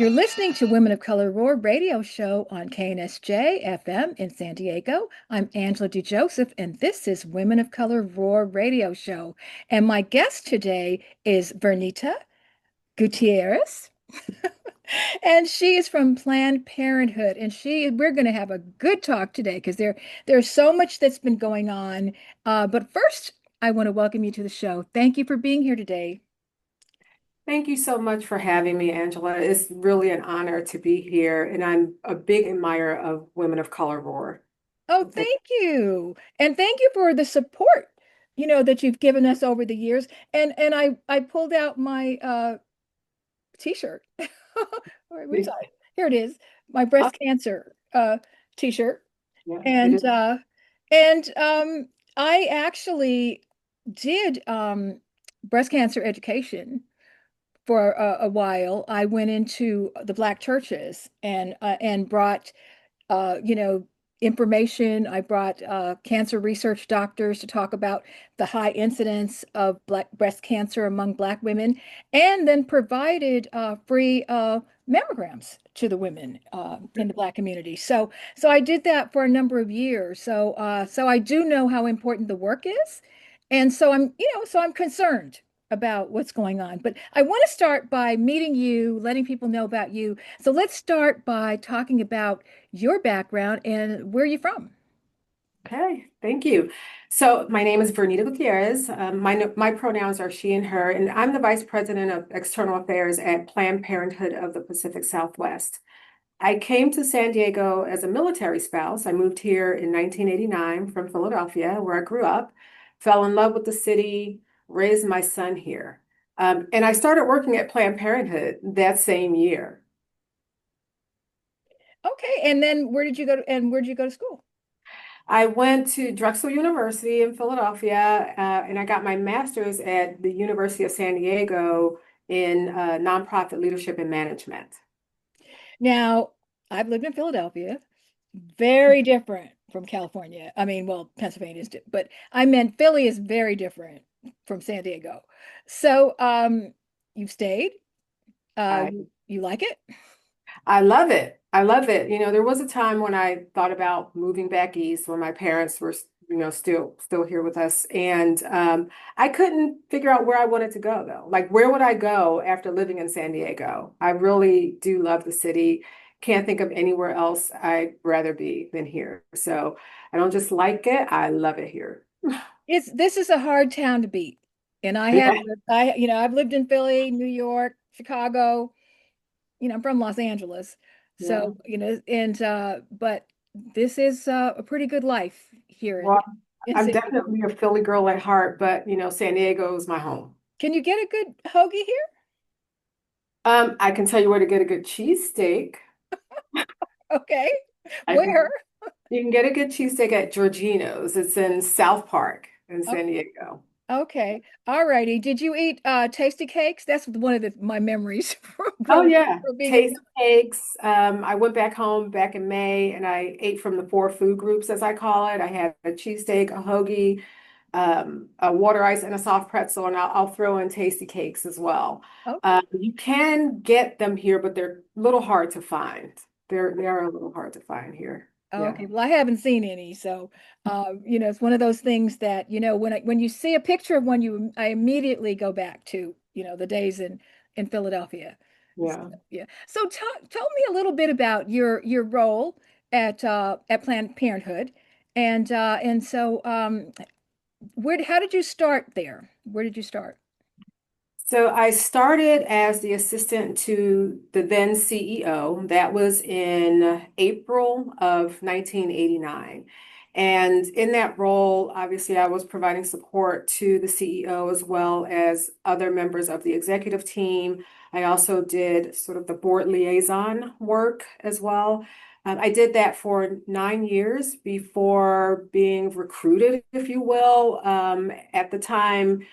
You're listening to Women of Color Roar radio show on KNSJ FM in San Diego. I'm Angela DeJoseph, and this is Women of Color Roar radio show. And my guest today is Vernita Gutierrez, and she is from Planned Parenthood. And we're going to have a good talk today because there's so much that's been going on. But first, I want to welcome you to the show. Thank you for being here today. Thank you so much for having me, Angela. It's really an honor to be here, and I'm a big admirer of Women of Color Roar. Oh, thank you. And thank you for the support, that you've given us over the years. And I pulled out my t-shirt. Where's I? Here it is. My Oh, breast cancer t-shirt. yeah, it And is. I actually did breast cancer education for a while. I went into the Black churches and brought information. I brought cancer research doctors to talk about the high incidence of black breast cancer among Black women, and then provided free mammograms to the women in the Black community. So I did that for a number of years. So I do know how important the work is, and so I'm concerned about what's going on. But I want to start by meeting you, letting people know about you. So let's start by talking about your background and where are you from? Okay, thank you. So my name is Vernita Gutierrez. My pronouns are she and her, and I'm the Vice President of External Affairs at Planned Parenthood of the Pacific Southwest. I came to San Diego as a military spouse. I moved here in 1989 from Philadelphia, where I grew up, fell in love with the city, raised my son here. And I started working at Planned Parenthood that same year. Okay, and then where did you go to school? I went to Drexel University in Philadelphia, and I got my master's at the University of San Diego in nonprofit leadership and management. Now, I've lived in Philadelphia, very different from California. I mean, well, Pennsylvania is, but I meant Philly is very different from San Diego. So, you've stayed. I You like it? I love it. I love it. There was a time when I thought about moving back east when my parents were, still here with us, and I couldn't figure out where I wanted to go though. Like, where would I go after living in San Diego? I really do love the city. Can't think of anywhere else I'd rather be than here. So I don't just like it, I love it here. This is a hard town to beat. And Yeah. I've lived in Philly, New York, Chicago. I'm from Los Angeles. Yeah. So, and but this is a pretty good life here Well, in I'm San Diego. definitely a Philly girl at heart, but San Diego is my home. Can you get a good hoagie here? I can tell you where to get a good cheesesteak. Okay. I can, Where? you can get a good cheesesteak at Georgino's. It's in South Park in Oh, San Diego. okay. All righty. Did you eat tasty cakes? That's one of my memories from Oh growing yeah, from being in. taste cakes. I went back home back in May and I ate from the four food groups, as I call it. I had a cheesesteak, a hoagie, a water ice, and a soft pretzel, and I'll throw in tasty cakes as well. Okay. You can get them here, but they're a little hard to find. They are a little hard to find here. Oh, Yeah. okay. Well, I haven't seen any, so it's one of those things that when you see a picture of one, I immediately go back to the days in Philadelphia. So, Yeah. yeah. So tell me a little bit about your role at Planned Parenthood, and so how did you start there? Where did you start? So I started as the assistant to the then CEO. That was in April of 1989. And in that role, obviously, I was providing support to the CEO as well as other members of the executive team. I also did sort of the board liaison work as well. I did that for 9 years before being recruited, if you will. At the time,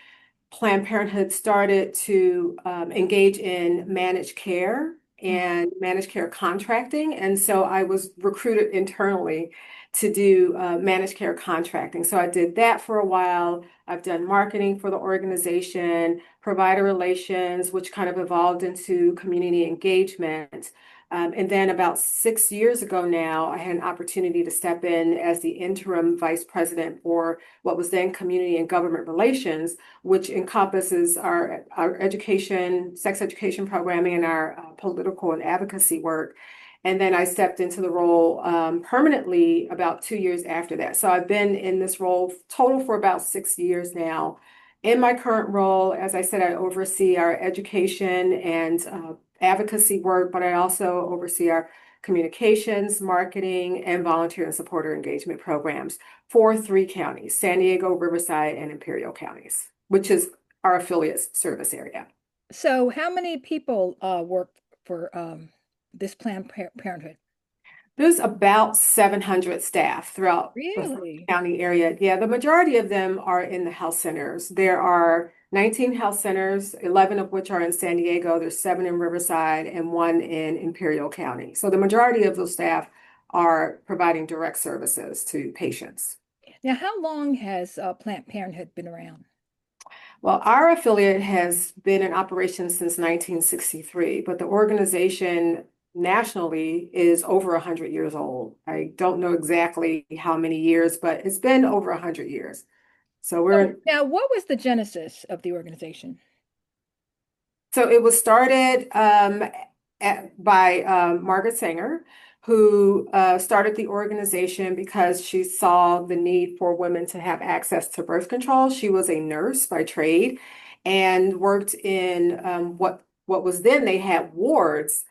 Planned Parenthood started to engage in managed care. and managed care contracting. And so I was recruited internally to do managed care contracting. So I did that for a while. I've done marketing for the organization, provider relations, which kind of evolved into community engagement. And then about 6 years ago now, I had an opportunity to step in as the interim vice president for what was then community and government relations, which encompasses our education, sex education programming, and our political and advocacy work. And then I stepped into the role permanently about 2 years after that. So I've been in this role total for about 6 years now. In my current role, as I said, I oversee our education and advocacy work, but I also oversee our communications, marketing, and volunteer and supporter engagement programs for 3 counties, San Diego, Riverside, and Imperial counties, which is our affiliates service area. So how many people work for this Planned Parenthood? There's about 700 staff throughout the Really? county area. Yeah, the majority of them are in the health centers. There are 19 health centers, 11 of which are in San Diego. There's 7 in Riverside and 1 in Imperial County. So the majority of those staff are providing direct services to patients. Now, how long has Planned Parenthood been around? Well, our affiliate has been in operation since 1963, but the organization nationally is over 100 years old. I don't know exactly how many years, but it's been over 100 years. So So we're now, what was the genesis of the organization? So it was started by Margaret Sanger, who started the organization because she saw the need for women to have access to birth control. She was a nurse by trade and worked in what was then they had wards,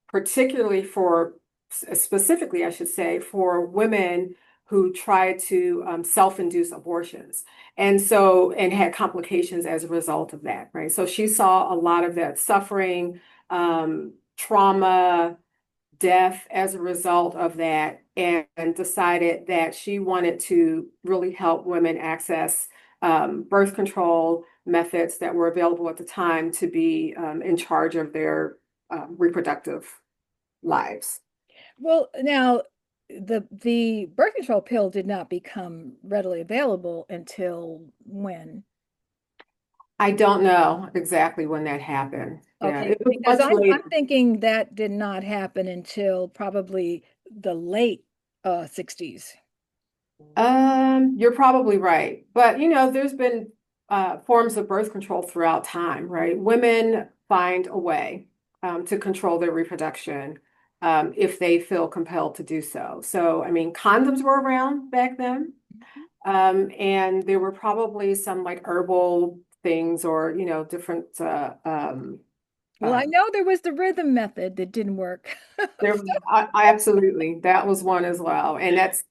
particularly for specifically, I should say, for women who tried to self-induce abortions. And had complications as a result of that, right? So she saw a lot of that suffering, trauma, death as a result of that, and decided that she wanted to really help women access birth control methods that were available at the time to be in charge of their reproductive lives. Well, now the birth control pill did not become readily available until when? I don't know exactly when that happened. Yeah, Okay, it was because much I'm later. thinking that did not happen until probably the late 60s. You're probably right. But there's been forms of birth control throughout time, right? Women find a way to control their reproduction if they feel compelled to do so. So, I mean, condoms were around back then, and there were probably some like herbal things or, different Well, I uh, know there was the rhythm method that didn't work. there, I absolutely, that was one as well. And that's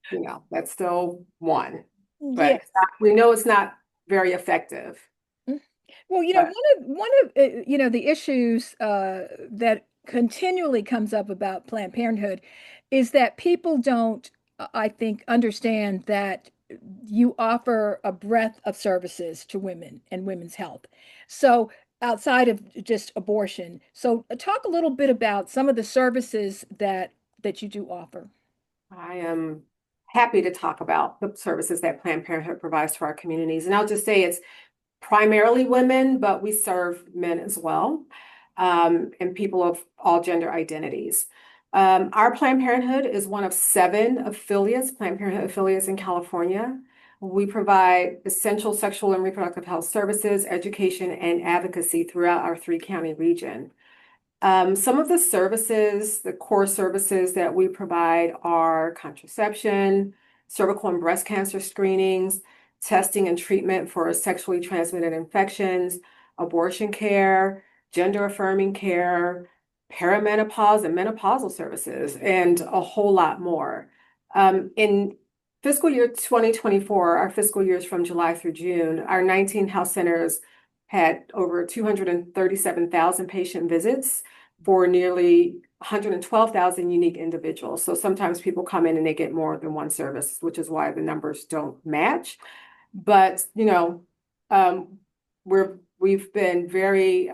still one, but Yes. we know it's not very effective. Mm. Well, But one of the issues that continually comes up about Planned Parenthood is that people don't, I think, understand that you offer a breadth of services to women and women's health. So outside of just abortion. So talk a little bit about some of the services that you do offer. I am happy to talk about the services that Planned Parenthood provides to our communities. And I'll just say it's primarily women, but we serve men as well, and people of all gender identities. Our Planned Parenthood is one of 7 affiliates, Planned Parenthood affiliates in California. We provide essential sexual and reproductive health services, education, and advocacy throughout our 3-county region. Some of the services, the core services that we provide are contraception, cervical and breast cancer screenings, testing and treatment for sexually transmitted infections, abortion care, gender affirming care, perimenopause and menopausal services, and a whole lot more. In fiscal year 2024, our fiscal years from July through June, our 19 health centers had over 237,000 patient visits for nearly 112,000 unique individuals. So sometimes people come in and they get more than one service, which is why the numbers don't match. But um, we've been very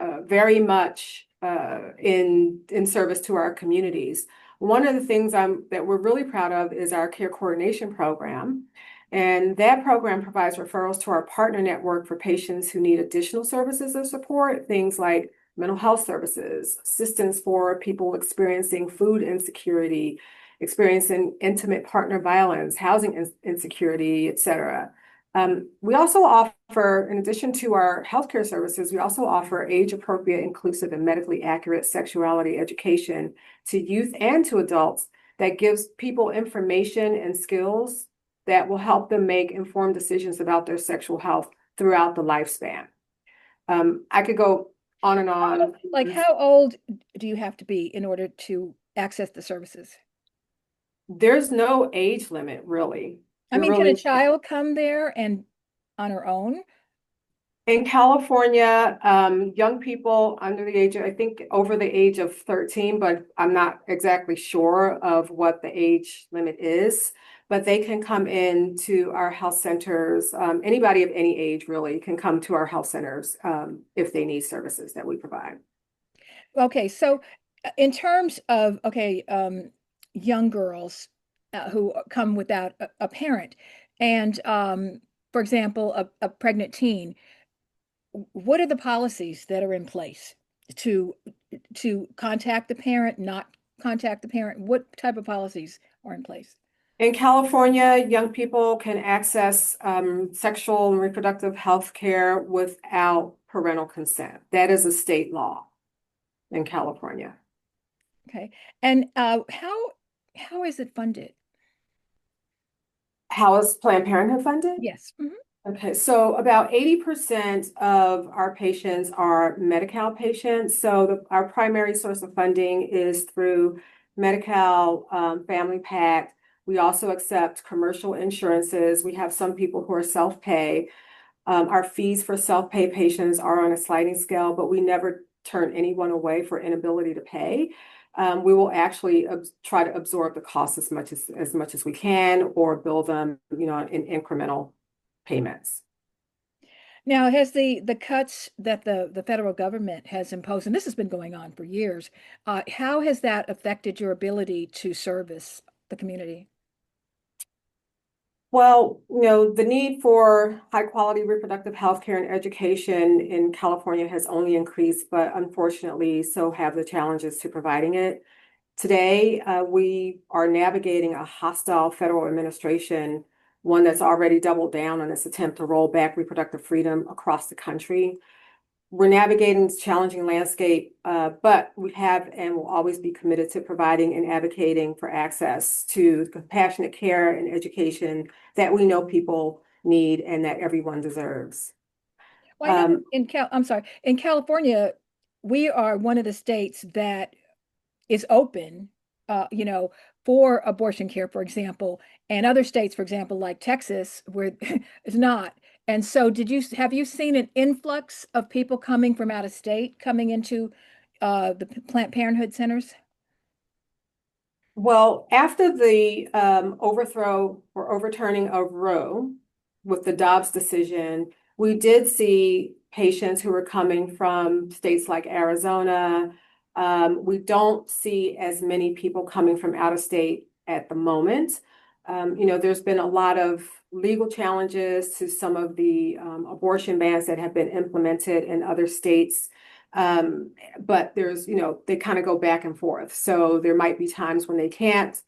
very much in service to our communities. One of the things that we're really proud of is our care coordination program. And that program provides referrals to our partner network for patients who need additional services of support, things like mental health services, assistance for people experiencing food insecurity, experiencing intimate partner violence, housing insecurity, et cetera. We also offer, in addition to our healthcare services, we also offer age-appropriate, inclusive, and medically accurate sexuality education to youth and to adults that gives people information and skills that will help them make informed decisions about their sexual health throughout the lifespan. I could go on and on. Like, how old do you have to be in order to access the services? There's no age limit, really. I There mean, can a really child come there and on her own? In California, young people under the age of, I think over the age of 13, but I'm not exactly sure of what the age limit is, but they can come in to our health centers. Anybody of any age really can come to our health centers if they need services that we provide. Okay, so in terms of, okay, young girls who come without a parent, and for example, a pregnant teen, what are the policies that are in place to contact the parent, not contact the parent? What type of policies are in place? In California, young people can access sexual and reproductive health care without parental consent. That is a state law in California. Okay, and how is it funded? How is Planned Parenthood funded? Yes. Mhm. Okay, so about 80% of our patients are Medi-Cal patients. So our primary source of funding is through Medi-Cal, Family Pack. We also accept commercial insurances. We have some people who are self-pay. Our fees for self-pay patients are on a sliding scale, but we never turn anyone away for inability to pay. We will actually try to absorb the cost as much as we can, or bill them, in incremental payments. Now, has the cuts that the federal government has imposed, and this has been going on for years, how has that affected your ability to service the community? Well, the need for high quality reproductive health care and education in California has only increased, but unfortunately, so have the challenges to providing it. Today, we are navigating a hostile federal administration, one that's already doubled down on its attempt to roll back reproductive freedom across the country. We're navigating this challenging landscape, but we have and will always be committed to providing and advocating for access to compassionate care and education that we know people need and that everyone deserves. Well, I know I'm sorry, in California, we are one of the states that is open, for abortion care, for example, and other states, for example, like Texas, where it's not. And so, have you seen an influx of people coming from out of state coming into the Planned Parenthood centers? Well, after the overthrow or overturning of Roe with the Dobbs decision, we did see patients who were coming from states like Arizona. We don't see as many people coming from out of state at the moment. There's been a lot of legal challenges to some of the abortion bans that have been implemented in other states. But they kind of go back and forth. So there might be times when they can't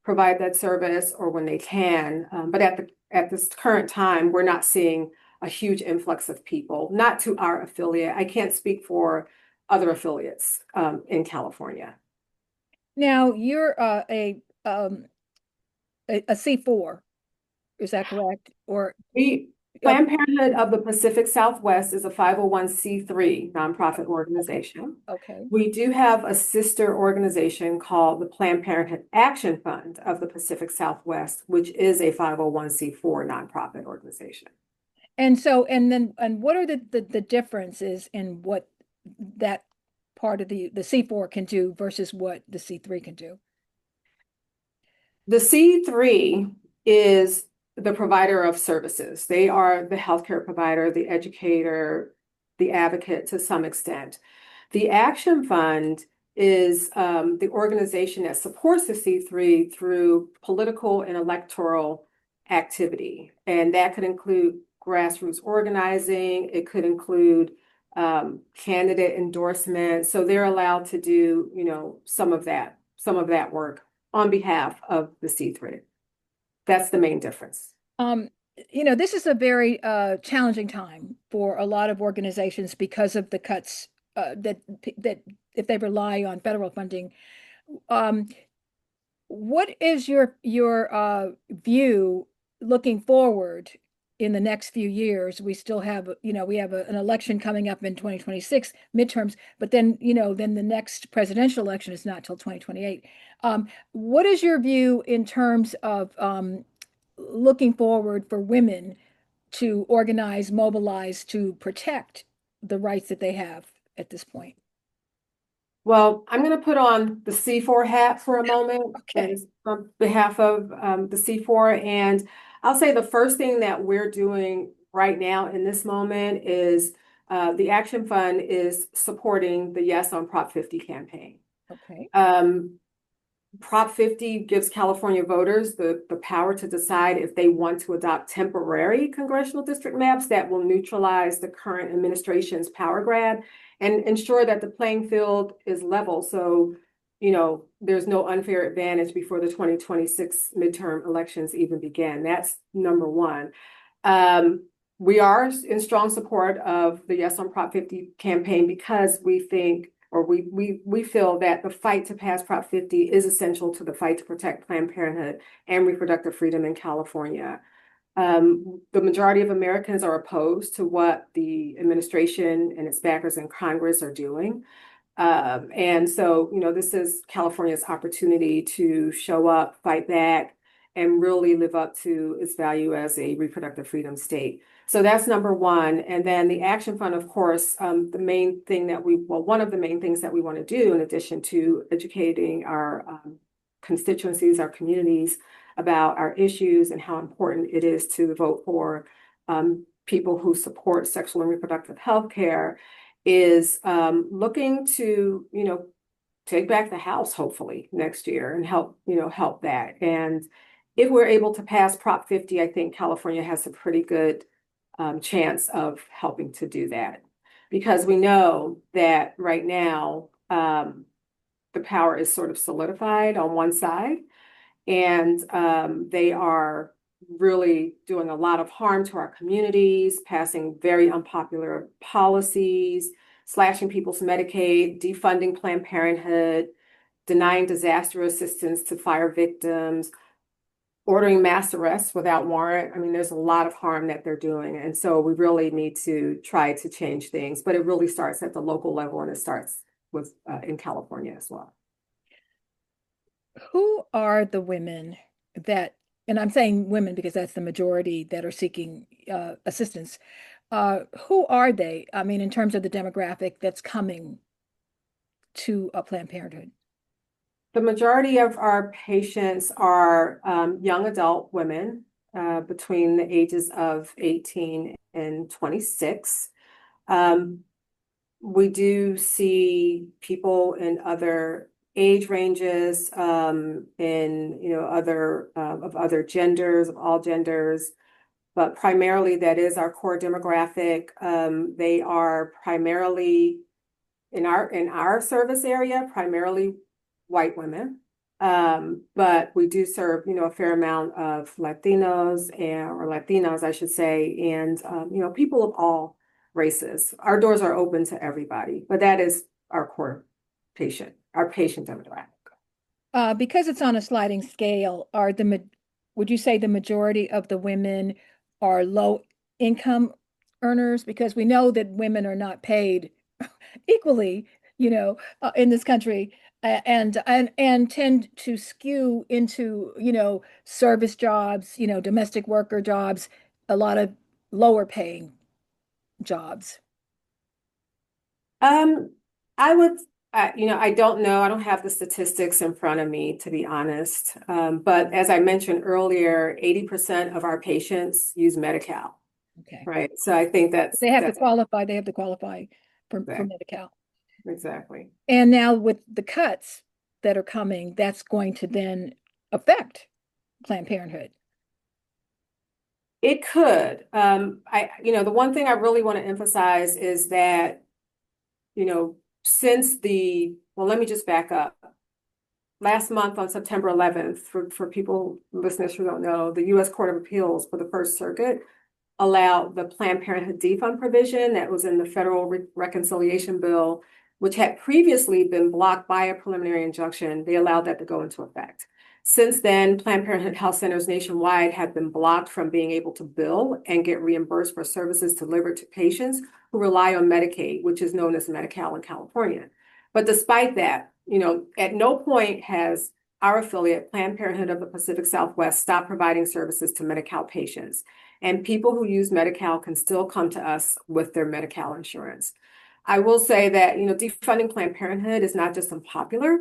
provide that service or when they can. But at this current time, we're not seeing a huge influx of people, not to our affiliate. I can't speak for other affiliates in California. Now, you're a C4, is that correct? Or We uh, Planned Parenthood of the Pacific Southwest is a 501(c)(3) nonprofit organization. okay. We do have a sister organization called the Planned Parenthood Action Fund of the Pacific Southwest, which is a 501(c)(4) nonprofit organization. And what are the differences in what that part of the C4 can do versus what the C3 can do? The C3 is the provider of services. They are the healthcare provider, the educator, the advocate to some extent. The Action Fund is the organization that supports the C3 through political and electoral activity. And that could include grassroots organizing, it could include candidate endorsement. So they're allowed to do, some of that work on behalf of the C3. That's the main difference. Um, this is a very challenging time for a lot of organizations because of the cuts that if they rely on federal funding. Um, what is your view looking forward in the next few years? We still have, we have an election coming up in 2026, midterms, but then, then the next presidential election is not till 2028. What is your view in terms of looking forward for women to organize, mobilize to protect the rights that they have at this point? Well, I'm going to put on the C4 hat for a moment Okay. and on behalf of the C4. And I'll say the first thing that we're doing right now in this moment is the Action Fund is supporting the Yes on Prop 50 campaign. Okay. Prop 50 gives California voters the power to decide if they want to adopt temporary congressional district maps that will neutralize the current administration's power grab and ensure that the playing field is level. So, there's no unfair advantage before the 2026 midterm elections even begin. That's number one. We are in strong support of the Yes on Prop 50 campaign because we think or we feel that the fight to pass Prop 50 is essential to the fight to protect Planned Parenthood and reproductive freedom in California. The majority of Americans are opposed to what the administration and its backers in Congress are doing. And so, this is California's opportunity to show up, fight back, and really live up to its value as a reproductive freedom state. So that's number one. And then the Action Fund, of course, one of the main things that we want to do, in addition to educating our constituencies, our communities about our issues and how important it is to vote for people who support sexual and reproductive health care, is looking to, take back the House hopefully next year and help that. And if we're able to pass Prop 50, I think California has a pretty good chance of helping to do that. Because we know that right now, the power is sort of solidified on one side, and they are really doing a lot of harm to our communities, passing very unpopular policies, slashing people's Medicaid, defunding Planned Parenthood, denying disaster assistance to fire victims, ordering mass arrests without warrant. I mean, there's a lot of harm that they're doing. And so we really need to try to change things, but it really starts at the local level and it starts with in California as well. Who are the women that, and I'm saying women because that's the majority that are seeking assistance. Who are they? I mean, in terms of the demographic that's coming to a Planned Parenthood. The majority of our patients are young adult women between the ages of 18 and 26. We do see people in other age ranges, in other genders, of all genders, but primarily that is our core demographic. They are primarily in our service area, primarily white women. But we do serve, a fair amount of Latinos or Latinas, I should say, and people of all races. Our doors are open to everybody, but that is our core our patient demographic. Because it's on a sliding scale, would you say the majority of the women are low income earners? Because we know that women are not paid equally, in this country, and tend to skew into, service jobs, domestic worker jobs, a lot of lower paying jobs. I would, I don't know. I don't have the statistics in front of me, to be honest. But as I mentioned earlier, 80% of our patients use Medi-Cal. Okay. right? So I think They have to that's qualify, they have to qualify for exact, Medi-Cal. exactly. And now with the cuts that are coming, that's going to then affect Planned Parenthood. It could. The one thing I really want to emphasize is that, you know, well, let me just back up. Last month on September 11th, for people, listeners who don't know, the U.S. Court of Appeals for the First Circuit allowed the Planned Parenthood defund provision that was in the federal reconciliation bill, which had previously been blocked by a preliminary injunction. They allowed that to go into effect. Since then, Planned Parenthood health centers nationwide have been blocked from being able to bill and get reimbursed for services delivered to patients who rely on Medicaid, which is known as Medi-Cal in California. But despite that, at no point has our affiliate, Planned Parenthood of the Pacific Southwest, stopped providing services to Medi-Cal patients. And people who use Medi-Cal can still come to us with their Medi-Cal insurance. I will say that, defunding Planned Parenthood is not just unpopular,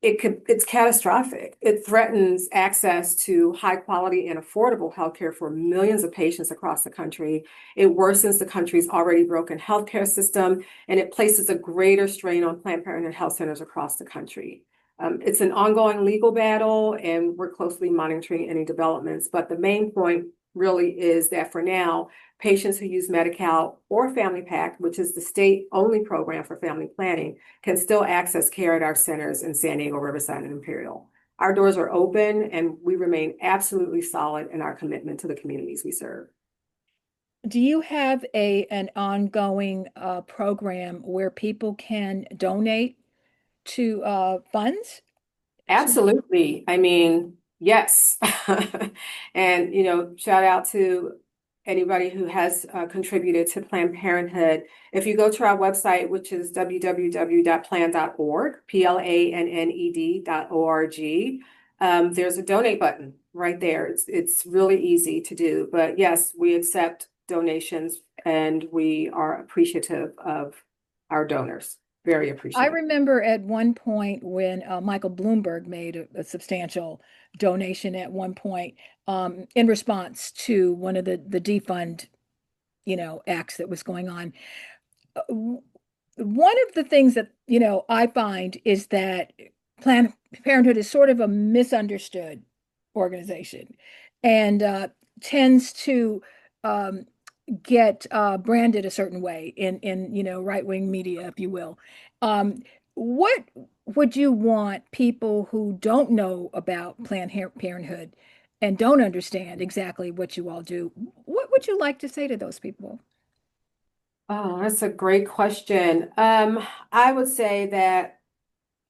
it's catastrophic. It threatens access to high quality and affordable healthcare for millions of patients across the country. It worsens the country's already broken healthcare system, and it places a greater strain on Planned Parenthood health centers across the country. It's an ongoing legal battle, and we're closely monitoring any developments. But the main point really is that for now, patients who use Medi-Cal or Family Pack, which is the state-only program for family planning, can still access care at our centers in San Diego, Riverside, and Imperial. Our doors are open, and we remain absolutely solid in our commitment to the communities we serve. Do you have an ongoing program where people can donate to funds to? Absolutely. I mean, yes. And, shout out to anybody who has contributed to Planned Parenthood. If you go to our website, which is www.plan.org, PLANNED.org, there's a donate button right there. It's really easy to do. But yes, we accept donations and we are appreciative of our donors. Very I appreciative. remember at one point when Michael Bloomberg made a substantial donation at one point in response to one of the defund, acts that was going on. One of the things that, I find is that Planned Parenthood is sort of a misunderstood organization and tends to um, get branded a certain way in right-wing media, if you will. What would you want people who don't know about Planned Parenthood and don't understand exactly what you all do, what would you like to say to those people? Oh, that's a great question. I would say that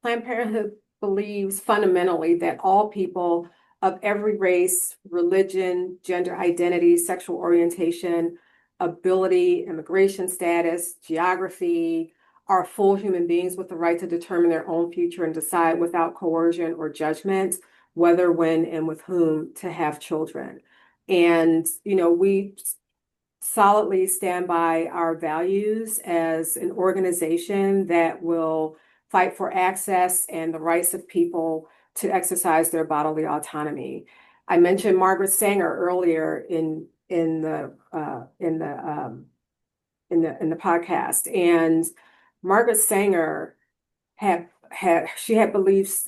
Planned Parenthood believes fundamentally that all people of every race, religion, gender identity, sexual orientation, ability, immigration status, geography, are full human beings with the right to determine their own future and decide without coercion or judgment whether, when, and with whom to have children. And, we solidly stand by our values as an organization that will fight for access and the rights of people to exercise their bodily autonomy. I mentioned Margaret Sanger earlier in the podcast, and Margaret Sanger had beliefs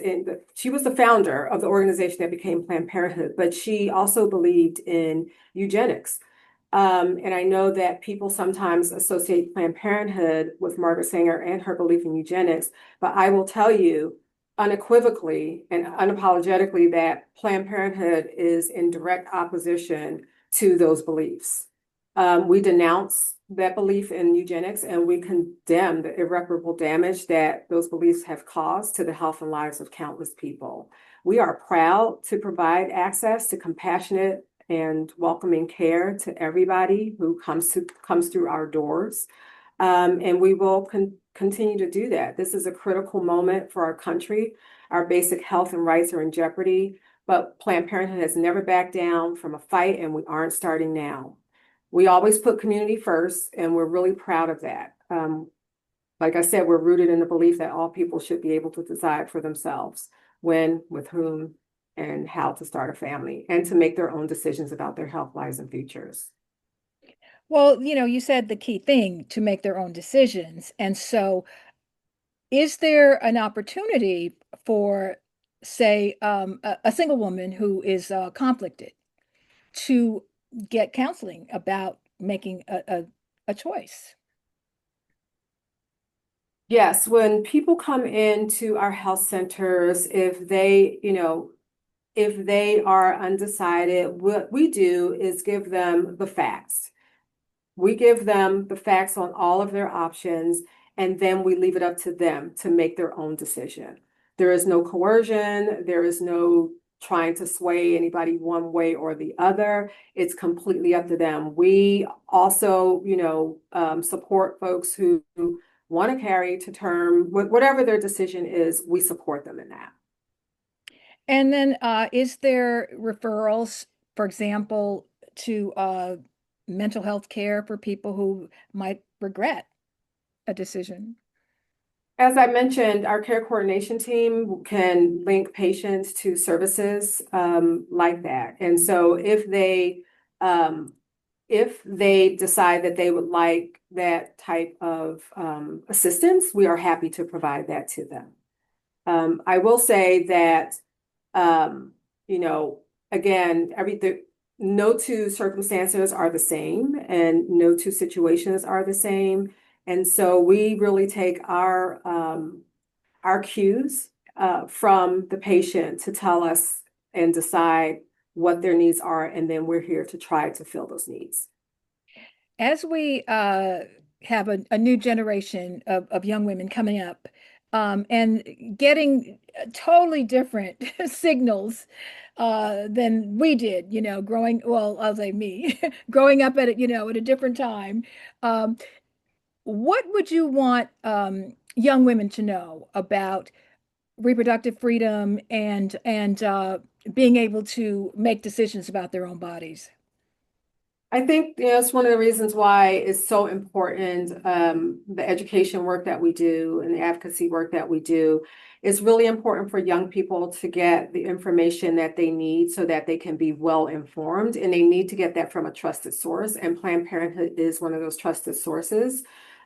she was the founder of the organization that became Planned Parenthood, but she also believed in eugenics. And I know that people sometimes associate Planned Parenthood with Margaret Sanger and her belief in eugenics, but I will tell you unequivocally and unapologetically that Planned Parenthood is in direct opposition to those beliefs. We denounce that belief in eugenics and we condemn the irreparable damage that those beliefs have caused to the health and lives of countless people. We are proud to provide access to compassionate and welcoming care to everybody who comes through our doors. And we will continue to do that. This is a critical moment for our country. Our basic health and rights are in jeopardy, but Planned Parenthood has never backed down from a fight, and we aren't starting now. We always put community first, and we're really proud of that. Like I said, we're rooted in the belief that all people should be able to decide for themselves when, with whom, and how to start a family and to make their own decisions about their health, lives, and futures. Well, you said the key thing to make their own decisions. And so, is there an opportunity for, say, a single woman who is conflicted to get counseling about making a choice? Yes, when people come into our health centers, if they, if they are undecided, what we do is give them the facts. We give them the facts on all of their options, and then we leave it up to them to make their own decision. There is no coercion, there is no trying to sway anybody one way or the other. It's completely up to them. We also, support folks who want to carry to term, whatever their decision is, we support them in that. And then, is there referrals, for example, to mental health care for people who might regret a decision? As I mentioned, our care coordination team can link patients to services like that. And so if they decide that they would like that type of assistance, we are happy to provide that to them. I will say that um, you know, again, everything, no two circumstances are the same and no two situations are the same. And so we really take our cues from the patient to tell us and decide what their needs are, and then we're here to try to fill those needs. As we have a new generation of young women coming up, and getting totally different signals than we did, well, I'll say me, growing up at a different time. What would you want young women to know about reproductive freedom and being able to make decisions about their own bodies? I think, it's one of the reasons why it's so important, the education work that we do and the advocacy work that we do. It's really important for young people to get the information that they need so that they can be well informed, and they need to get that from a trusted source. And Planned Parenthood is one of those trusted sources.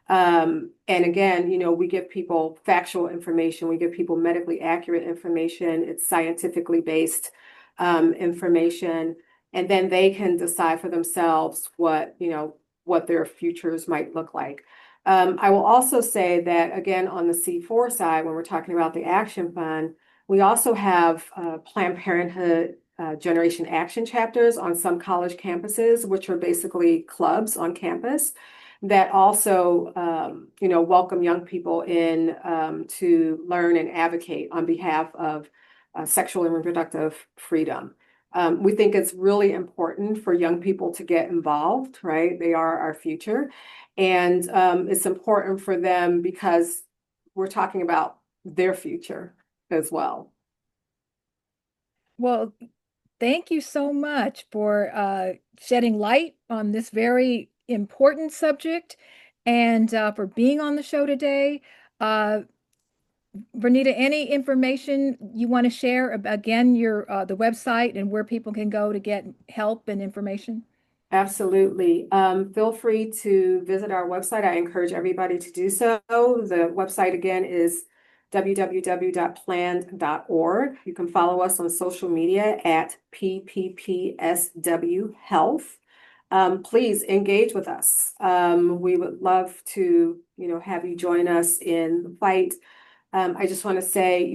And again, we give people factual information, we give people medically accurate information, it's scientifically based information, and then they can decide for themselves what their futures might look like. I will also say that, again, on the C4 side, when we're talking about the Action Fund, we also have Planned Parenthood Generation Action chapters on some college campuses, which are basically clubs on campus that also, welcome young people in to learn and advocate on behalf of sexual and reproductive freedom. We think it's really important for young people to get involved, right? They are our future. And it's important for them because we're talking about their future as well. Well, thank you so much for shedding light on this very important subject and for being on the show today. Uh, Vernita, any information you want to share about, again, your the website and where people can go to get help and information? Absolutely. Feel free to visit our website. I encourage everybody to do so. The website again is www.planned.org. You can follow us on social media at PPPSW Health. Please engage with us. We would love to, have you join us in the fight. I just want to say,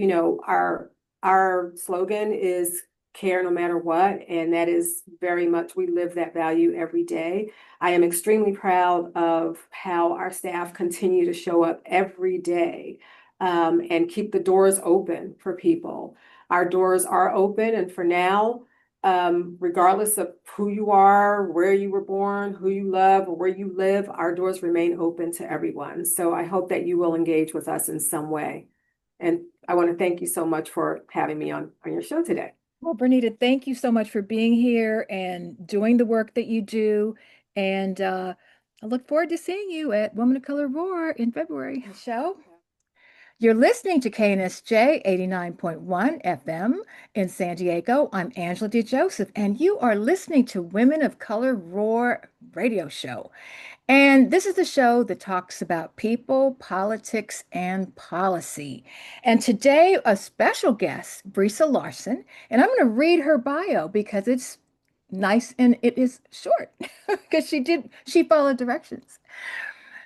our slogan is care no matter what, and that is very much, we live that value every day. I am extremely proud of how our staff continue to show up every day and keep the doors open for people. Our doors are open, and for now, regardless of who you are, where you were born, who you love, or where you live, our doors remain open to everyone. So I hope that you will engage with us in some way. And I want to thank you so much for having me on your show today. Well, Bernita, thank you so much for being here and doing the work that you do. And I look forward to seeing you at Woman of Color Roar in February show. You're listening to KNSJ 89.1 FM in San Diego. I'm Angela DeJoseph, and you are listening to Women of Color Roar radio show. And this is the show that talks about people, politics, and policy. And today, a special guest, Brisa Larson, and I'm going to read her bio because it's nice and it is short because she followed directions.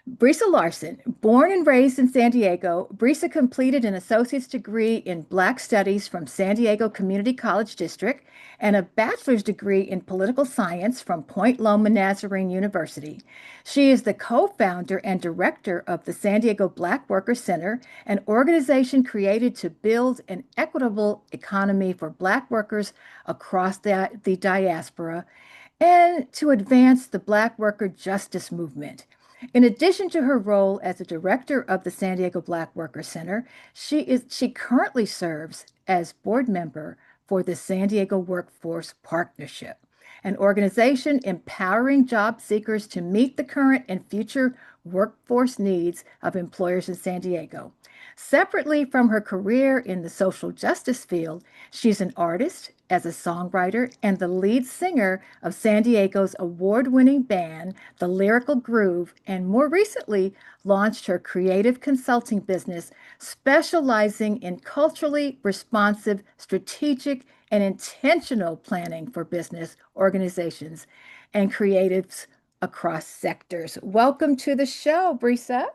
Brisa Larson, born and raised in San Diego, Brisa completed an associate's degree in Black Studies from San Diego Community College District and a bachelor's degree in political science from Point Loma Nazarene University. She is the co-founder and director of the San Diego Black Workers Center, an organization created to build an equitable economy for Black workers across the diaspora and to advance the Black worker justice movement. In addition to her role as the director of the San Diego Black Workers Center, she currently serves as board member for the San Diego Workforce Partnership, an organization empowering job seekers to meet the current and future workforce needs of employers in San Diego. Separately from her career in the social justice field, she's an artist, as a songwriter, and the lead singer of San Diego's award-winning band, The Lyrical Groove, and more recently launched her creative consulting business, specializing in culturally responsive, strategic, and intentional planning for business, organizations, and creatives across sectors. Welcome to the show, Brisa.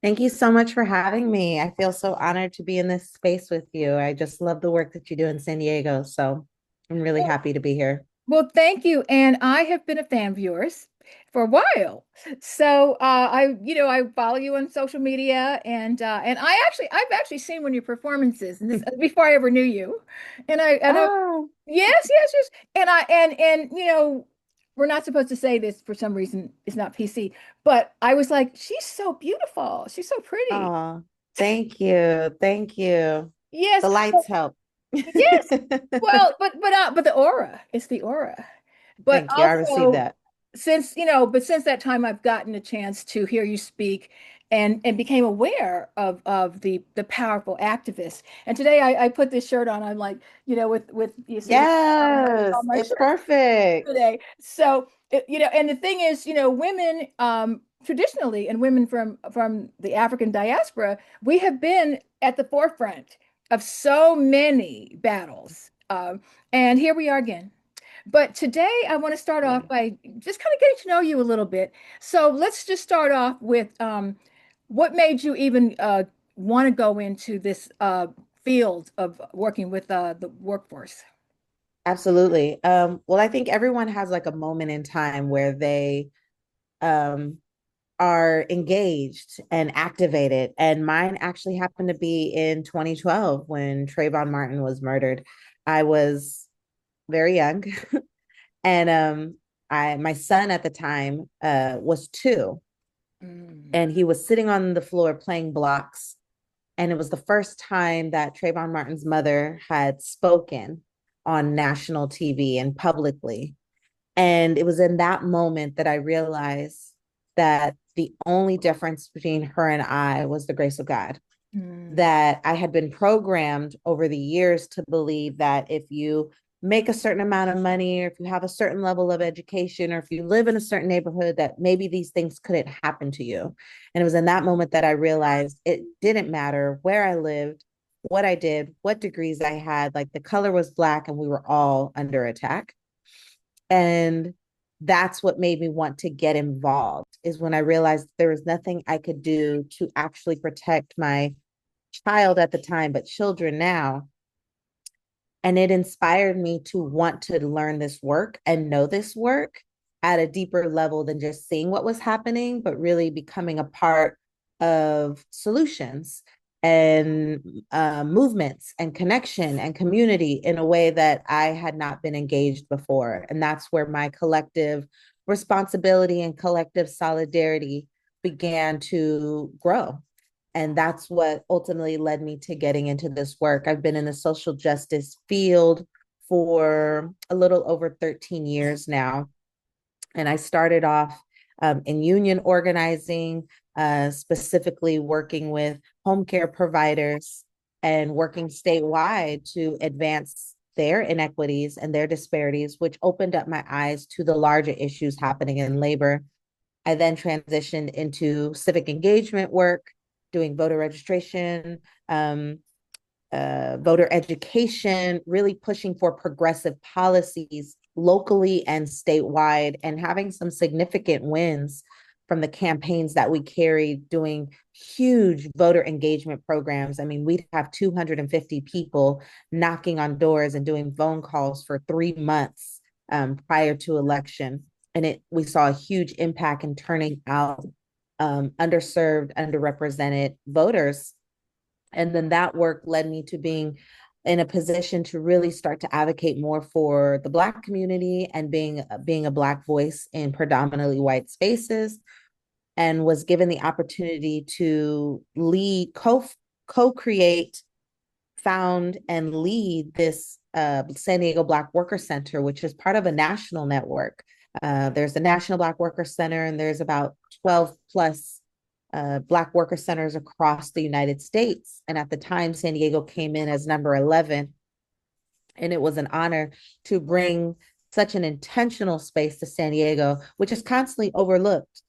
Thank you so much for having me. I feel so honored to be in this space with you. I just love the work that you do in San Diego. So I'm really happy to be here. Well, thank you. And I have been a fan of yours for a while. So I follow you on social media, and I've actually seen one of your performances, and this before I ever knew you. And I know, Oh, yes, yes, yes. And we're not supposed to say this for some reason. It's not PC, but I was like, she's so beautiful. She's so pretty. oh, thank you. Thank you. Yes. The lights help. Yes. Well, but the aura, it's the aura. But Thank you. I received also that. since that time I've gotten a chance to hear you speak and became aware of the powerful activists. And today I put this shirt on. I'm like, with you see on Yes, my it's shirt perfect. today. So, and the thing is, women traditionally and women from the African diaspora, we have been at the forefront of so many battles. And here we are again. But today I want to start off Yeah. by just kind of getting to know you a little bit. So let's just start off with what made you even want to go into this field of working with the workforce? Absolutely. Well, I think everyone has like a moment in time where they um are engaged and activated. And mine actually happened to be in 2012 when Trayvon Martin was murdered. I was very young, and I my son at the time was 2, Mm. and he was sitting on the floor playing blocks. And it was the first time that Trayvon Martin's mother had spoken on national TV and publicly. And it was in that moment that I realized that the only difference between her and I was the grace of God. Mm. That I had been programmed over the years to believe that if you make a certain amount of money, or if you have a certain level of education, or if you live in a certain neighborhood, that maybe these things couldn't happen to you. And it was in that moment that I realized it didn't matter where I lived, what I did, what degrees I had, like the color was black and we were all under attack. And that's what made me want to get involved, is when I realized there was nothing I could do to actually protect my child at the time, but children now. And it inspired me to want to learn this work and know this work at a deeper level than just seeing what was happening, but really becoming a part of solutions and movements and connection and community in a way that I had not been engaged before. And that's where my collective responsibility and collective solidarity began to grow. And that's what ultimately led me to getting into this work. I've been in the social justice field for a little over 13 years now. And I started off in union organizing. specifically working with home care providers and working statewide to advance their inequities and their disparities, which opened up my eyes to the larger issues happening in labor. I then transitioned into civic engagement work, doing voter registration, voter education, really pushing for progressive policies locally and statewide, and having some significant wins from the campaigns that we carried, doing huge voter engagement programs. I mean, we'd have 250 people knocking on doors and doing phone calls for 3 months prior to election. And we saw a huge impact in turning out underserved, underrepresented voters. And then that work led me to being in a position to really start to advocate more for the Black community and being a Black voice in predominantly white spaces, and was given the opportunity to lead, co-create, found, and lead this San Diego Black Worker Center, which is part of a national network. There's the National Black Worker Center, and there's about 12 plus Black worker centers across the United States. And at the time, San Diego came in as number 11. And it was an honor to bring such an intentional space to San Diego, which is constantly overlooked.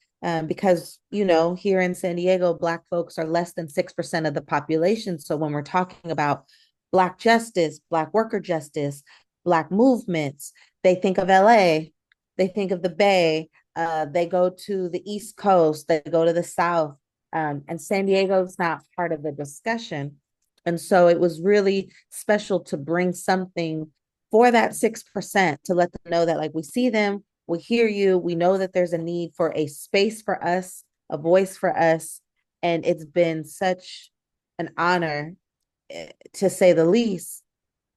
Because, here in San Diego, Black folks are less than 6% of the population. So when we're talking about Black justice, Black worker justice, Black movements, they think of LA, they think of the Bay, they go to the East Coast, they go to the South, and San Diego's not part of the discussion. And so it was really special to bring something for that 6%, to let them know that, like, we see them, we hear you, we know that there's a need for a space for us, a voice for us. And it's been such an honor, to say the least,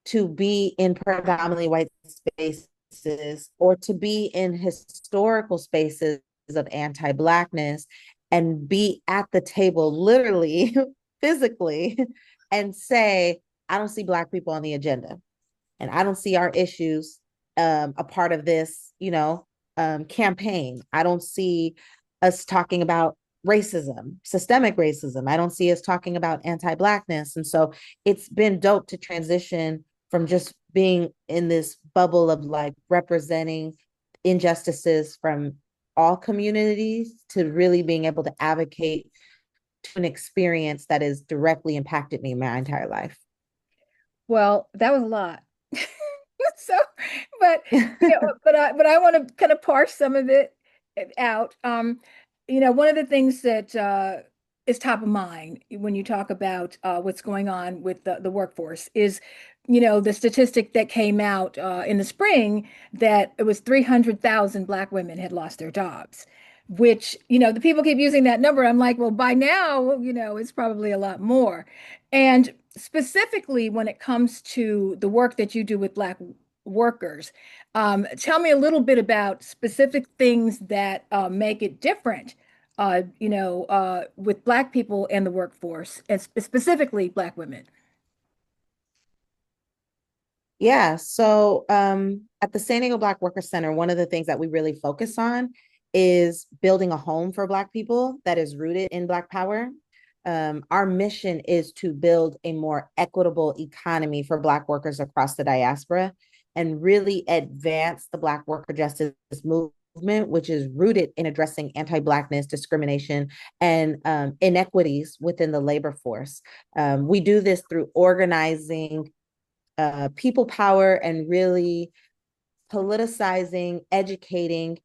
to be in predominantly white spaces, or to be in historical spaces of anti-Blackness, and be at the table, literally, physically, and say, I don't see Black people on the agenda, and I don't see our issues a part of this, campaign. I don't see us talking about racism, systemic racism. I don't see us talking about anti-Blackness. And so it's been dope to transition from just being in this bubble of, like, representing injustices from all communities to really being able to advocate to an experience that has directly impacted me my entire life. Well, that was a lot. So, but but I want to kind of parse some of it out. One of the things that is top of mind when you talk about what's going on with the workforce is, the statistic that came out in the spring, that it was 300,000 Black women had lost their jobs, which, the people keep using that number. I'm like, well, by now, it's probably a lot more. And specifically when it comes to the work that you do with Black workers, tell me a little bit about specific things that make it different, with Black people in the workforce, and specifically Black women. Yeah. So at the San Diego Black Worker Center, one of the things that we really focus on is building a home for Black people that is rooted in Black power. Our mission is to build a more equitable economy for Black workers across the diaspora, and really advance the Black worker justice movement, which is rooted in addressing anti-Blackness, discrimination, and inequities within the labor force. We do this through organizing people power, and really politicizing, educating,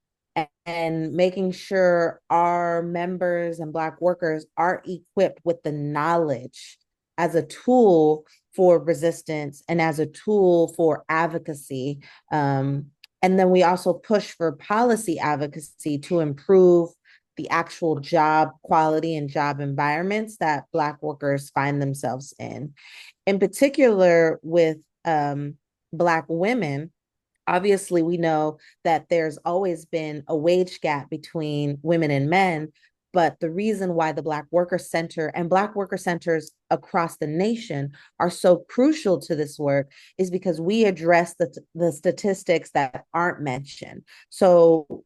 and making sure our members and Black workers are equipped with the knowledge as a tool for resistance and as a tool for advocacy. And then we also push for policy advocacy to improve the actual job quality and job environments that Black workers find themselves in. In particular, with Black women, obviously, we know that there's always been a wage gap between women and men. But the reason why the Black Worker Center and Black worker centers across the nation are so crucial to this work is because we address the statistics that aren't mentioned. So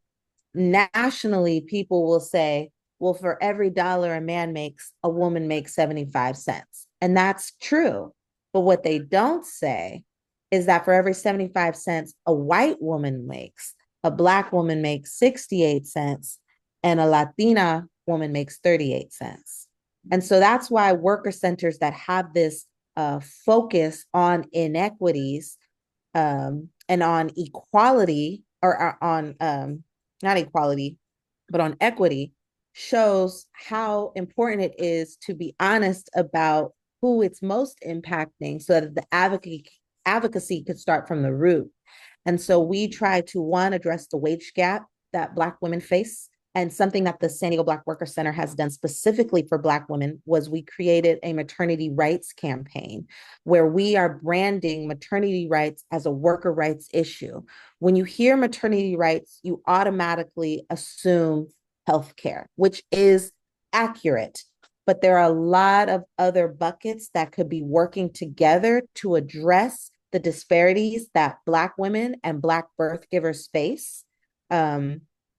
nationally, people will say, well, for every dollar a man makes, a woman makes 75 cents. And that's true. But what they don't say is that for every 75 cents a white woman makes, a Black woman makes 68 cents, and a Latina woman makes 38 cents. And so that's why worker centers that have this focus on inequities and on equality, or on not equality, but on equity, shows how important it is to be honest about who it's most impacting so that the advocacy could start from the root. And so we try to, one, address the wage gap that Black women face. And something that the San Diego Black Worker Center has done specifically for Black women was we created a maternity rights campaign where we are branding maternity rights as a worker rights issue. When you hear maternity rights, you automatically assume healthcare, which is accurate. But there are a lot of other buckets that could be working together to address the disparities that Black women and Black birth givers face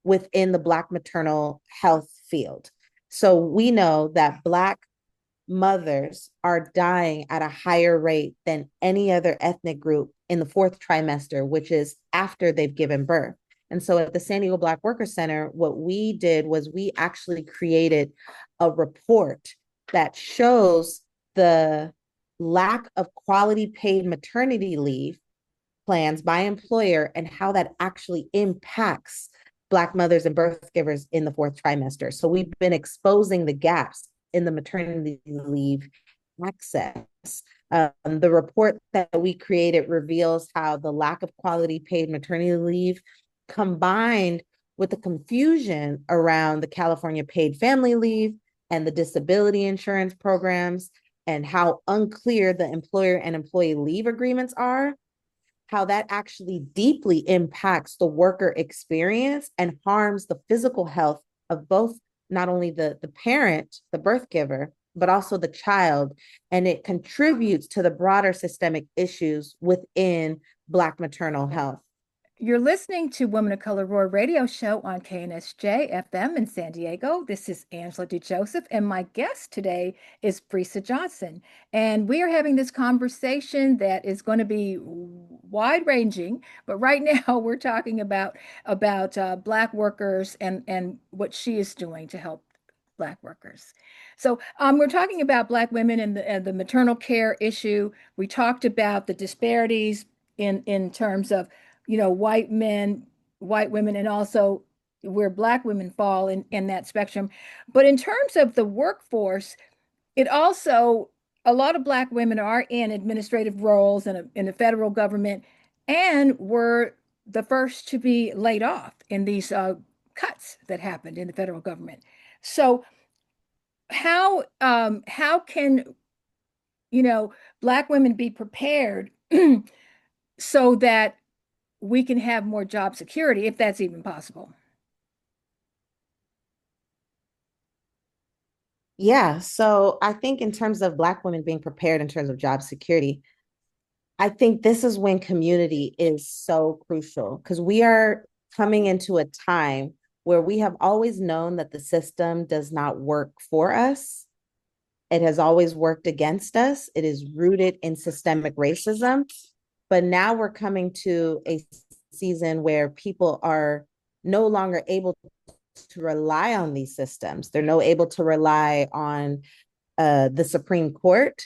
within the Black maternal health field. So we know that Black mothers are dying at a higher rate than any other ethnic group in the fourth trimester, which is after they've given birth. And so at the San Diego Black Worker Center, what we did was we actually created a report that shows the lack of quality paid maternity leave plans by employer and how that actually impacts Black mothers and birth givers in the fourth trimester. So we've been exposing the gaps in the maternity leave access. The report that we created reveals how the lack of quality paid maternity leave combined with the confusion around the California paid family leave and the disability insurance programs and how unclear the employer and employee leave agreements are, how that actually deeply impacts the worker experience and harms the physical health of both, not only the parent, the birth giver, but also the child. And it contributes to the broader systemic issues within Black maternal health. You're listening to Women of Color Roar radio show on KNSJ FM in San Diego. This is Angela DeJoseph, and my guest today is Brisa Johnson. And we are having this conversation that is going to be wide-ranging, but right now we're talking about Black workers and what she is doing to help Black workers. So we're talking about Black women and the maternal care issue. We talked about the disparities in terms of white men, white women, and also where Black women fall in that spectrum. But in terms of the workforce, it also, a lot of Black women are in administrative roles in the federal government and were the first to be laid off in these cuts that happened in the federal government. So how can Black women be prepared so that we can have more job security, if that's even possible? Yeah, so I think in terms of Black women being prepared in terms of job security, I think this is when community is so crucial because we are coming into a time where we have always known that the system does not work for us. It has always worked against us. It is rooted in systemic racism. But now we're coming to a season where people are no longer able to rely on these systems. They're no able to rely on the Supreme Court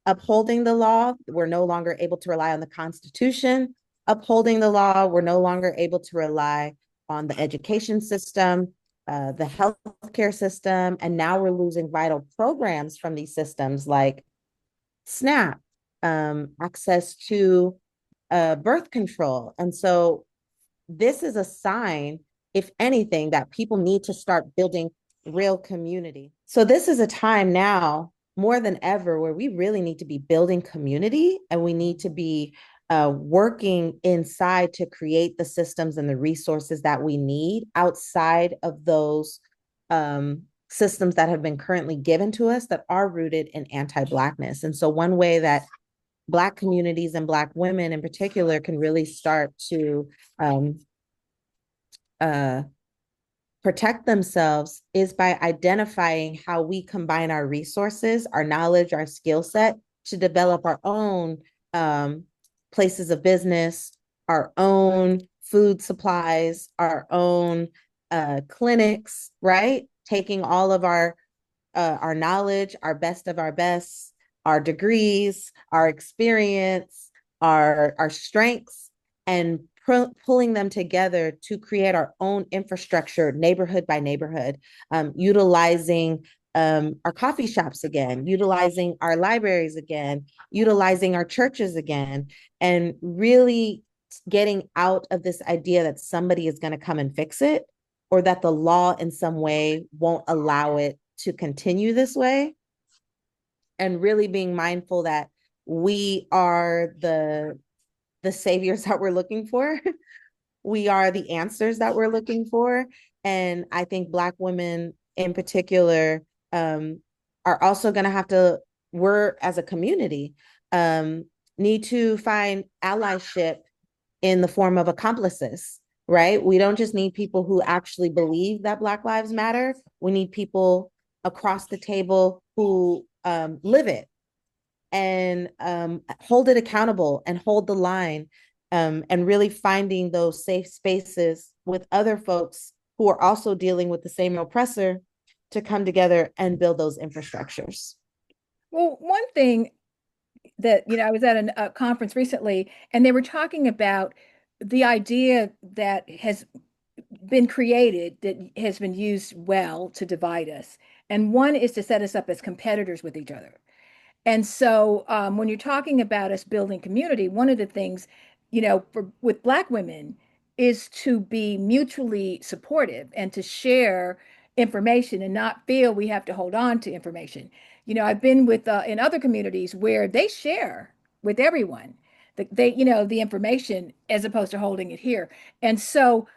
upholding the law. We're no longer able to rely on the Constitution upholding the law. We're no longer able to rely on the education system, the healthcare system, and now we're losing vital programs from these systems like SNAP, access to birth control. And so this is a sign, if anything, that people need to start building real community. So this is a time now more than ever where we really need to be building community, and we need to be working inside to create the systems and the resources that we need outside of those systems that have been currently given to us that are rooted in anti-Blackness. And so one way that Black communities and Black women in particular can really start to protect themselves is by identifying how we combine our resources, our knowledge, our skill set to develop our own places of business, our own food supplies, our own clinics, right? Taking all of our knowledge, our best of our best, our degrees, our experience, our strengths, and pulling them together to create our own infrastructure, neighborhood by neighborhood, utilizing our coffee shops again, utilizing our libraries again, utilizing our churches again, and really getting out of this idea that somebody is going to come and fix it, or that the law in some way won't allow it to continue this way, and really being mindful that we are the saviors that we're looking for. We are the answers that we're looking for. And I think Black women in particular are also going to have to, we're as a community, need to find allyship in the form of accomplices, right? We don't just need people who actually believe that Black Lives Matter. We need people across the table who live it and hold it accountable and hold the line, and really finding those safe spaces with other folks who are also dealing with the same oppressor to come together and build those infrastructures. Well, one thing that, I was at a conference recently, and they were talking about the idea that has been created that has been used well to divide us. And one is to set us up as competitors with each other. And so when you're talking about us building community, one of the things, with Black women is to be mutually supportive and to share information and not feel we have to hold on to information. I've been with in other communities where they share with everyone the information as opposed to holding it here. And so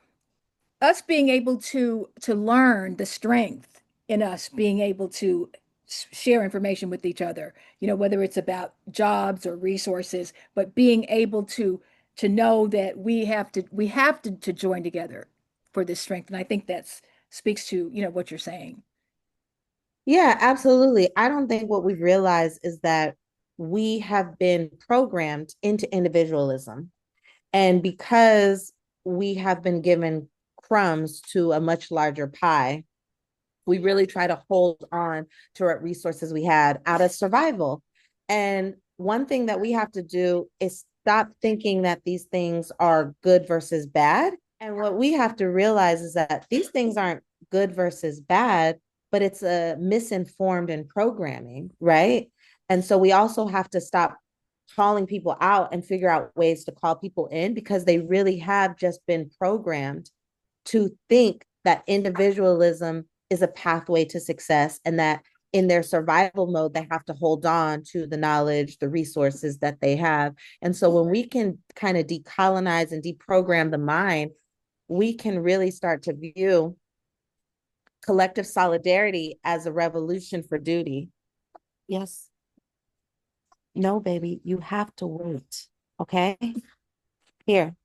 us being able to learn the strength in us being able to share information with each other, whether it's about jobs or resources, but being able to know that we have to join together for this strength. And I think that's speaks to what you're saying. Yeah, absolutely. I don't think what we've realized is that we have been programmed into individualism. And because we have been given crumbs to a much larger pie, we really try to hold on to what resources we had out of survival. And one thing that we have to do is stop thinking that these things are good versus bad. And what we have to realize is that these things aren't good versus bad, but it's a misinformed in programming, right? And so we also have to stop calling people out and figure out ways to call people in, because they really have just been programmed to think that individualism is a pathway to success, and that in their survival mode, they have to hold on to the knowledge, the resources that they have. And so when we can kind of decolonize and deprogram the mind, we can really start to view collective solidarity as a revolution for duty. Yes. No, baby, you have to wait. Okay. Here,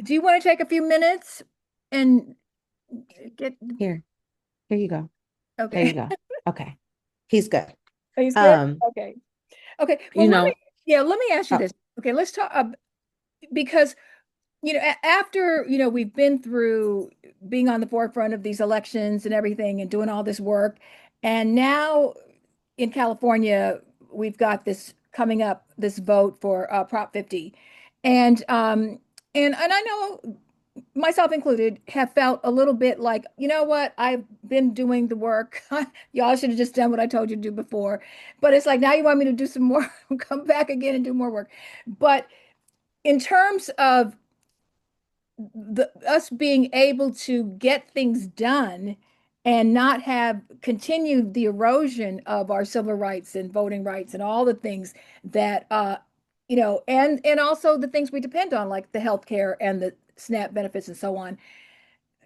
Do you want to take a few minutes and get here, here you go. There you okay? go. Okay. He's good. Are you good? Um, Okay. Okay. you Well, know, let me ask you oh, this. Okay, let's talk because after, we've been through being on the forefront of these elections and everything and doing all this work. And now in California, we've got this coming up, this vote for Prop 50. And and I know myself included have felt a little bit like, you know what, I've been doing the work. Y'all should have just done what I told you to do before. But it's like now you want me to do some more, come back again and do more work. But in terms of us being able to get things done and not have continued the erosion of our civil rights and voting rights and all the things that and also the things we depend on, like the health care and the SNAP benefits and so on,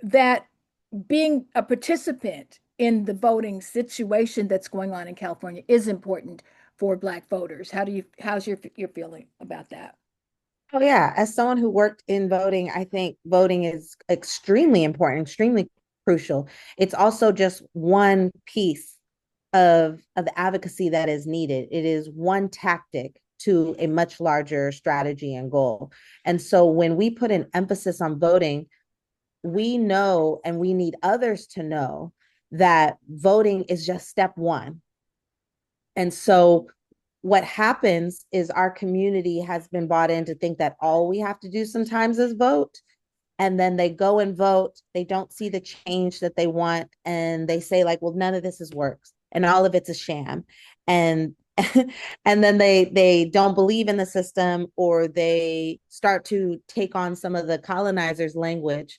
that being a participant in the voting situation that's going on in California is important for Black voters. How's your feeling about that? oh yeah. As someone who worked in voting, I think voting is extremely important, extremely crucial. It's also just one piece of the advocacy that is needed. It is one tactic to a much larger strategy and goal. And so when we put an emphasis on voting, we know and we need others to know that voting is just step one. And so what happens is our community has been bought in to think that all we have to do sometimes is vote. And then they go and vote. They don't see the change that they want. And they say, like, well, none of this is works and all of it's a sham. And and then they don't believe in the system, or they start to take on some of the colonizers' language.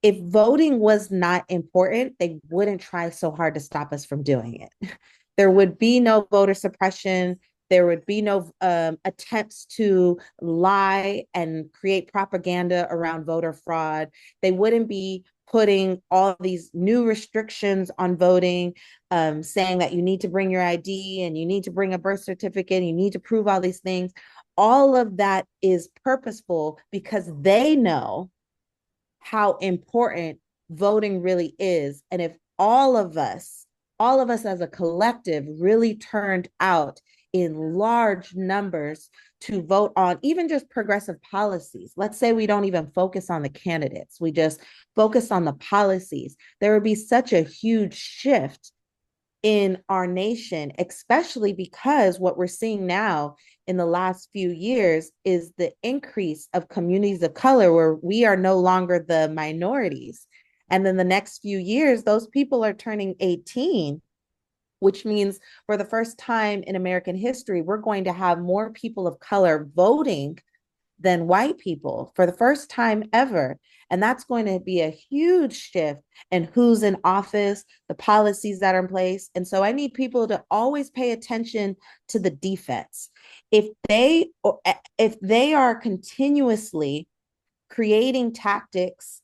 If voting was not important, they wouldn't try so hard to stop us from doing it. There would be no voter suppression. There would be no attempts to lie and create propaganda around voter fraud. They wouldn't be putting all these new restrictions on voting, saying that you need to bring your ID and you need to bring a birth certificate, and you need to prove all these things. All of that is purposeful because they know how important voting really is. And if all of us as a collective really turned out in large numbers to vote on even just progressive policies, let's say we don't even focus on the candidates, we just focus on the policies, there would be such a huge shift in our nation, especially because what we're seeing now in the last few years is the increase of communities of color where we are no longer the minorities. And then the next few years, those people are turning 18, which means for the first time in American history, we're going to have more people of color voting than white people for the first time ever. And that's going to be a huge shift in who's in office, the policies that are in place. And so I need people to always pay attention to the defense. If they are continuously creating tactics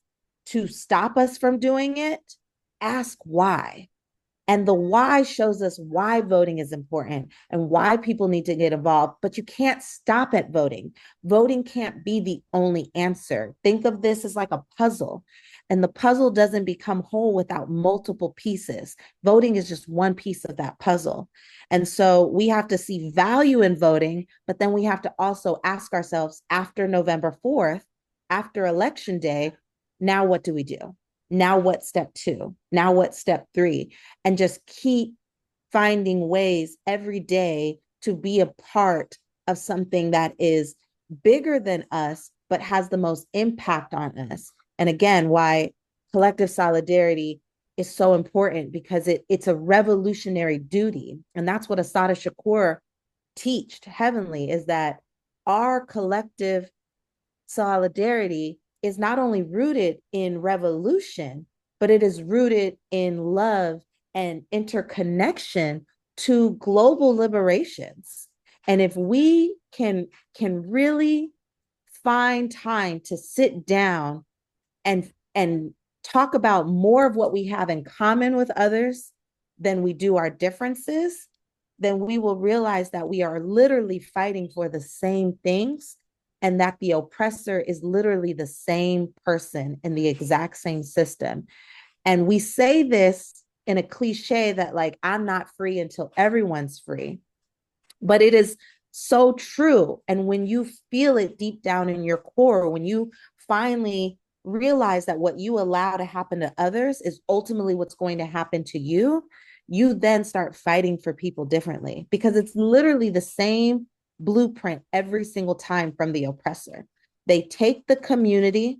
to stop us from doing it, ask why. And the why shows us why voting is important and why people need to get involved. But you can't stop at voting. Voting can't be the only answer. Think of this as like a puzzle, and the puzzle doesn't become whole without multiple pieces. Voting is just one piece of that puzzle. And so we have to see value in voting, but then we have to also ask ourselves after November 4th, after Election Day, now what do we do? Now what step 2? Now what step 3? And just keep finding ways every day to be a part of something that is bigger than us, but has the most impact on us. And again, why collective solidarity is so important, because it's a revolutionary duty. And that's what Assata Shakur teached heavenly, is that our collective solidarity is not only rooted in revolution, but it is rooted in love and interconnection to global liberations. And if we can really find time to sit down and talk about more of what we have in common with others than we do our differences, then we will realize that we are literally fighting for the same things, and that the oppressor is literally the same person in the exact same system. And we say this in a cliche that, like, I'm not free until everyone's free. But it is so true. And when you feel it deep down in your core, when you finally realize that what you allow to happen to others is ultimately what's going to happen to you, you then start fighting for people differently, because it's literally the same blueprint every single time from the oppressor. They take the community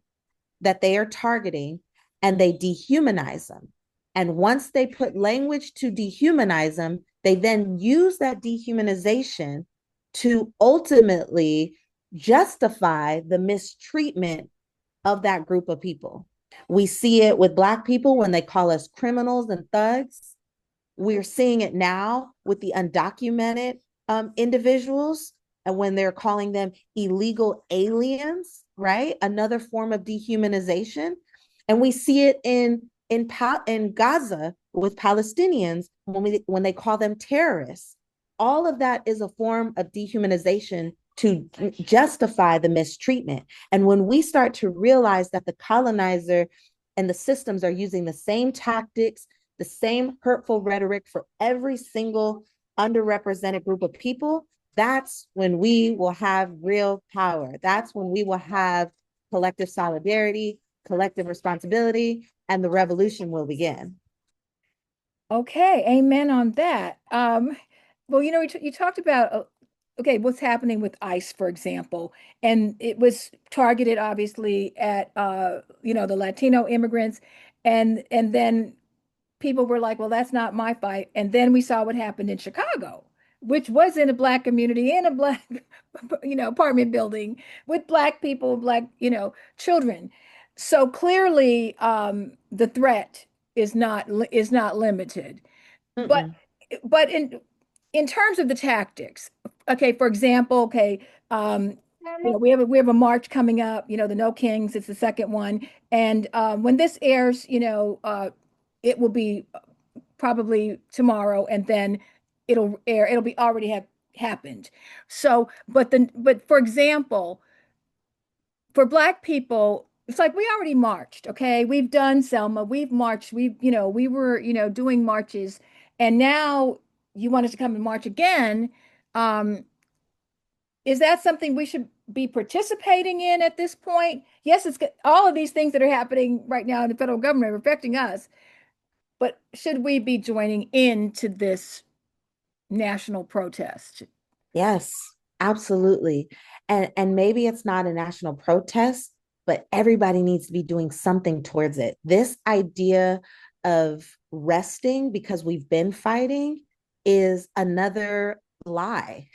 that they are targeting and they dehumanize them. And once they put language to dehumanize them, they then use that dehumanization to ultimately justify the mistreatment of that group of people. We see it with Black people when they call us criminals and thugs. We're seeing it now with the undocumented individuals, and when they're calling them illegal aliens, right? Another form of dehumanization. And we see it in Gaza with Palestinians when they call them terrorists. All of that is a form of dehumanization to justify the mistreatment. And when we start to realize that the colonizer and the systems are using the same tactics, the same hurtful rhetoric for every single underrepresented group of people, that's when we will have real power. That's when we will have collective solidarity, collective responsibility, and the revolution will begin. Okay, amen on that. Well, you talked about okay, what's happening with ICE, for example, and it was targeted obviously at the Latino immigrants, and then people were like, well, that's not my fight. And then we saw what happened in Chicago, which was in a Black community, in a Black, apartment building with Black people, Black, children. So clearly, the threat is not limited. But Mm-mm. but in terms of the tactics, okay, for example, okay, we have a march coming up, the No Kings, it's the second one. And when this airs, it will be probably tomorrow, and then it'll be already have happened. So, but for example, for Black people, it's like we already marched, okay? We've done Selma, we've marched, we were, doing marches, and now you want us to come and march again. Um, is that something we should be participating in at this point? Yes, all of these things that are happening right now in the federal government are affecting us, but should we be joining into this national protest? Yes, absolutely. And maybe it's not a national protest, but everybody needs to be doing something towards it. This idea of resting because we've been fighting is another lie.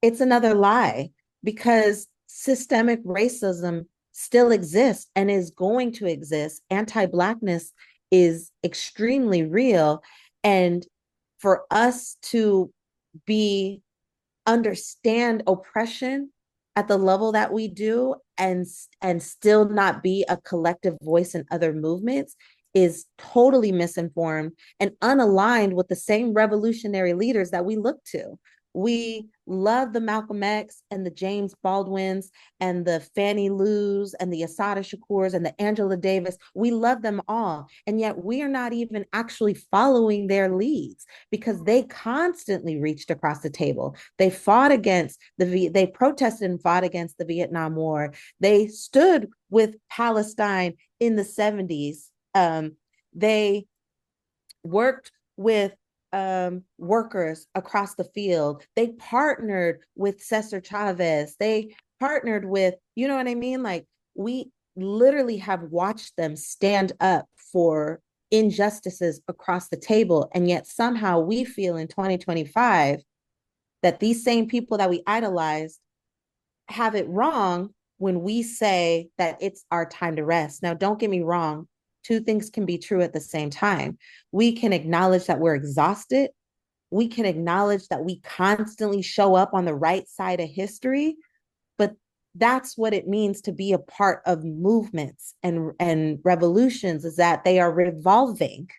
It's another lie because systemic racism still exists and is going to exist. Anti-Blackness is extremely real. And for us to be understand oppression at the level that we do and still not be a collective voice in other movements is totally misinformed and unaligned with the same revolutionary leaders that we look to. We love the Malcolm X and the James Baldwins and the Fannie Lou's and the Assata Shakurs and the Angela Davis. We love them all. And yet we are not even actually following their leads because they constantly reached across the table. They fought against they protested and fought against the Vietnam War. They stood with Palestine in the 70s. They worked with workers across the field. They partnered with Cesar Chavez. They partnered with, you know what I mean? Like we literally have watched them stand up for injustices across the table. And yet somehow we feel in 2025 that these same people that we idolized have it wrong when we say that it's our time to rest. Now, don't get me wrong. Two things can be true at the same time. We can acknowledge that we're exhausted. We can acknowledge that we constantly show up on the right side of history, but that's what it means to be a part of movements and revolutions is that they are revolving.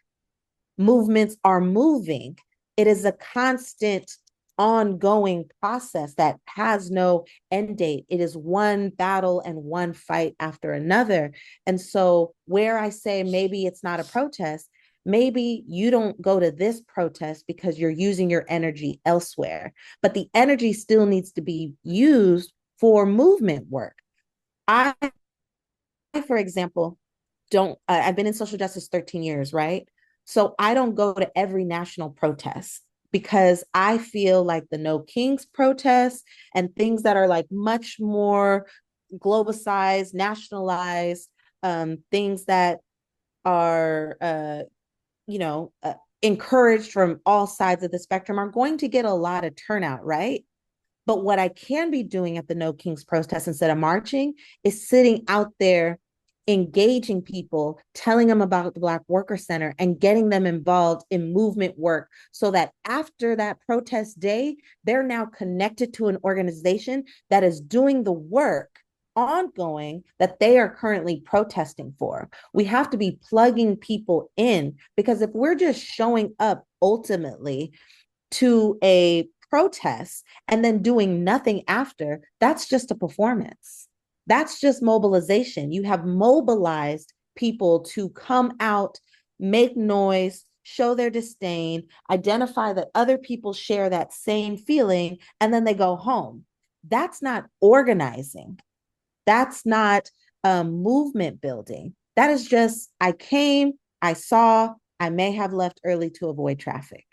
Movements are moving. It is a constant ongoing process that has no end date. It is one battle and one fight after another. And so where I say maybe it's not a protest, maybe you don't go to this protest because you're using your energy elsewhere, but the energy still needs to be used for movement work. I, for example, don't, I've been in social justice 13 years, right? So I don't go to every national protest because I feel like the No Kings protests and things that are like much more globalized, nationalized, things that are, encouraged from all sides of the spectrum are going to get a lot of turnout, right? But what I can be doing at the No Kings protest instead of marching is sitting out there engaging people, telling them about the Black Worker Center and getting them involved in movement work so that after that protest day, they're now connected to an organization that is doing the work ongoing that they are currently protesting for. We have to be plugging people in because if we're just showing up ultimately to a protest and then doing nothing after, that's just a performance. That's just mobilization. You have mobilized people to come out, make noise, show their disdain, identify that other people share that same feeling, and then they go home. That's not organizing. That's not movement building. That is just, I came, I saw, I may have left early to avoid traffic.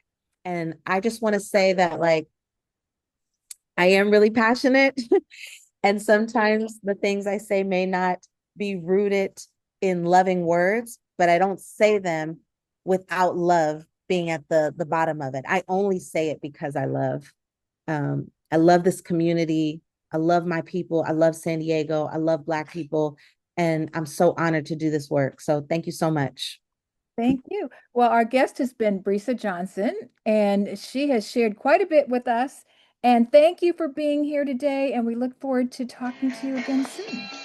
And I just want to say that, like, I am really passionate. And sometimes the things I say may not be rooted in loving words, but I don't say them without love being at the bottom of it. I only say it because I love. I love this community. I love my people. I love San Diego. I love Black people. And I'm so honored to do this work. So thank you so much. Thank you. Well, our guest has been Brisa Johnson, and she has shared quite a bit with us. And thank you for being here today. And we look forward to talking to you again soon.